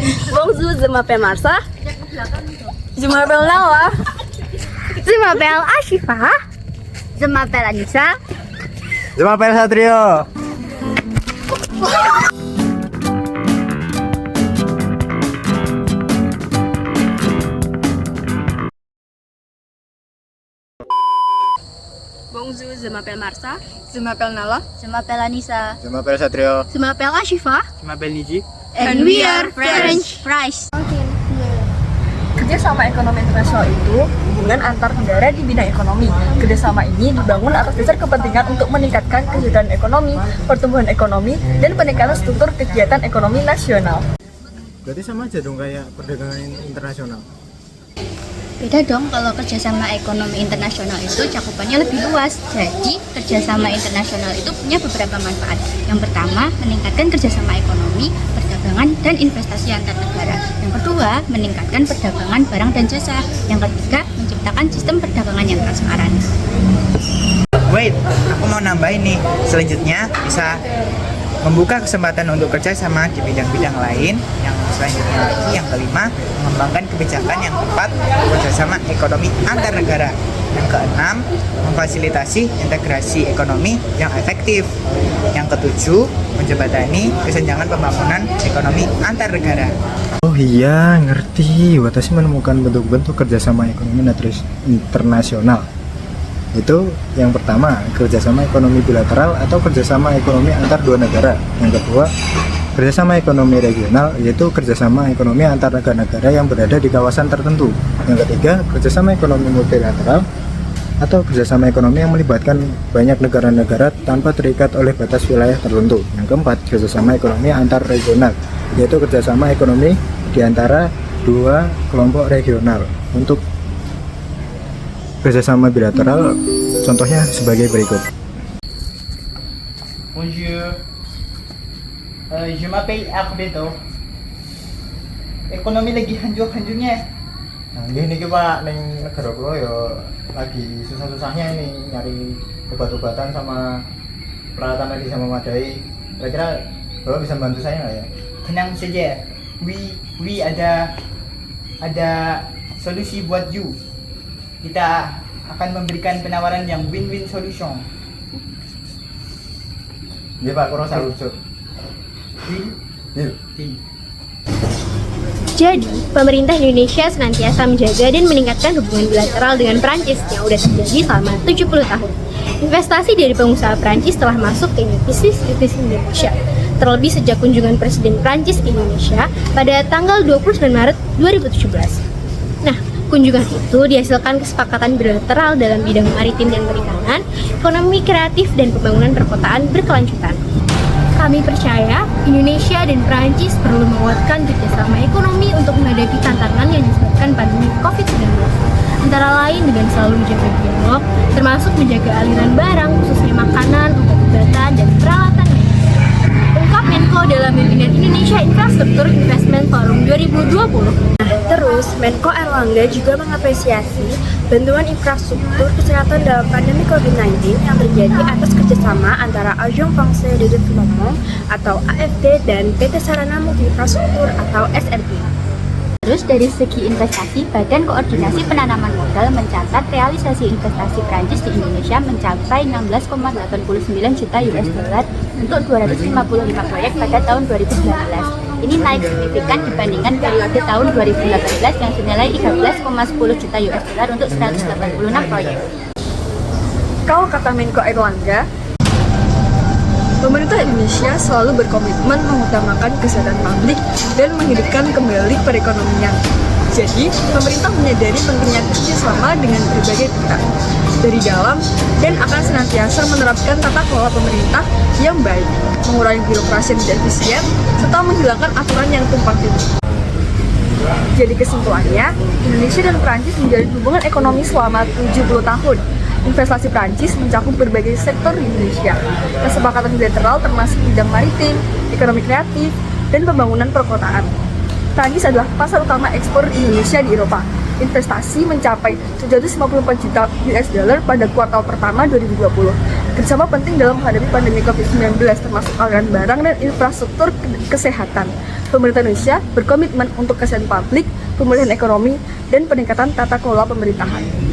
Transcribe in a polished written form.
Bonjour, je m'appelle Marsa. Je m'appelle Nawa. Je m'appelle Ashifa. Je m'appelle Anissa. Je m'appelle Satrio. Bonjour, je m'appelle Marsa. Je m'appelle Nala. Je m'appelle Anissa. Je m'appelle Satrio. Je m'appelle Ashifa. Je m'appelle Niji. And we are French fries. Kerjasama ekonomi internasional itu hubungan antar negara di bidang ekonomi. Kerjasama ini dibangun atas dasar kepentingan untuk meningkatkan kesejahteraan ekonomi, pertumbuhan ekonomi, dan peningkatan struktur kegiatan ekonomi nasional. Berarti sama aja dong kayak perdagangan internasional. Beda dong, kalau kerjasama ekonomi internasional itu cakupannya lebih luas. Jadi kerjasama internasional itu punya beberapa manfaat. Yang pertama, meningkatkan kerjasama ekonomi, perdagangan, dan investasi antar negara. Yang kedua, meningkatkan perdagangan barang dan jasa. Yang ketiga, menciptakan sistem perdagangan yang transparan. Wait, aku mau nambahin nih. Selanjutnya bisa membuka kesempatan untuk kerja sama di bidang-bidang lain. Yang selanjutnya lagi, yang kelima, mengembangkan kebijakan yang tepat kerjasama ekonomi antar negara. Yang keenam, memfasilitasi integrasi ekonomi yang efektif. Yang ketujuh, menjembatani kesenjangan pembangunan ekonomi antar negara. Oh iya, ngerti. Watashi menemukan bentuk-bentuk kerjasama ekonomi internasional. Itu yang pertama, kerjasama ekonomi bilateral atau kerjasama ekonomi antar dua negara. Yang kedua, kerjasama ekonomi regional, yaitu kerjasama ekonomi antar negara-negara yang berada di kawasan tertentu. Yang ketiga, kerjasama ekonomi multilateral atau kerjasama ekonomi yang melibatkan banyak negara-negara tanpa terikat oleh batas wilayah tertentu. Yang keempat, kerjasama ekonomi antar regional, yaitu kerjasama ekonomi di antara dua kelompok regional. Untuk kerjasama bilateral, contohnya sebagai berikut. Bonjour, je m'appelle Arbedo. Ekonomi lagi hancur-hancurnya. Nah, ini Pak, neng negara kula ya lagi susah-susahnya ini nyari obat-obatan sama peralatan medis yang memadai. Kira-kira Bapak bisa bantu saya nggak ya? Tenang saja, we ada solusi buat you. Kita akan memberikan penawaran yang win-win solution. Iya Pak, kurang saya rujuk. Deal. Jadi, pemerintah Indonesia senantiasa menjaga dan meningkatkan hubungan bilateral dengan Prancis yang sudah terjadi selama 70 tahun. Investasi dari pengusaha Prancis telah masuk ke bisnis Indonesia, terlebih sejak kunjungan Presiden Prancis ke Indonesia pada tanggal 29 Maret 2017. Nah, kunjungan itu dihasilkan kesepakatan bilateral dalam bidang maritim dan perikanan, ekonomi kreatif, dan pembangunan perkotaan berkelanjutan. Kami percaya Indonesia dan Prancis perlu menguatkan kerjasama ekonomi untuk menghadapi tantangan yang disebabkan pandemi COVID-19. Antara lain dengan selalu menjaga dialog, termasuk menjaga aliran barang, khususnya makanan, obat-obatan, dan peralatan medis. Ungkap Menko dalam bimbingan Indonesia Infrastruktur Investment Forum 2020. Terus, Menko Erlangga juga mengapresiasi bantuan infrastruktur kesehatan dalam pandemi COVID-19 yang terjadi atas kerjasama antara Agence Française de Développement atau AFD dan PT Sarana Multi Infrastruktur atau SMI. Terus dari segi investasi, Badan Koordinasi Penanaman Modal mencatat realisasi investasi Prancis di Indonesia mencapai 16,89 juta US dollar untuk 255 proyek pada tahun 2019. Ini naik signifikan dibandingkan periode tahun 2018 yang senilai 13,10 juta US dollar untuk 186 proyek. Kalau kata Menko Erlangga, pemerintah Indonesia selalu berkomitmen mengutamakan kesehatan publik dan menghidupkan kembali perekonomian. Jadi, pemerintah menyadari pentingnya kerjasama dengan berbagai pihak dari dalam dan akan senantiasa menerapkan tata kelola pemerintah yang baik, mengurangi birokrasi yang tidak efisien, serta menghilangkan aturan yang tumpang tindih. Jadi kesimpulannya, Indonesia dan Prancis menjalin hubungan ekonomi selama 70 tahun. Investasi Prancis mencakup berbagai sektor di Indonesia. Kesepakatan bilateral termasuk bidang maritim, ekonomi kreatif, dan pembangunan perkotaan. Prancis adalah pasar utama ekspor Indonesia di Eropa. Investasi mencapai 754 juta US dollar pada kuartal pertama 2020. Kerjasama penting dalam menghadapi pandemi COVID-19 termasuk aliran barang dan infrastruktur kesehatan. Pemerintah Indonesia berkomitmen untuk kesehatan publik, pemulihan ekonomi, dan peningkatan tata kelola pemerintahan.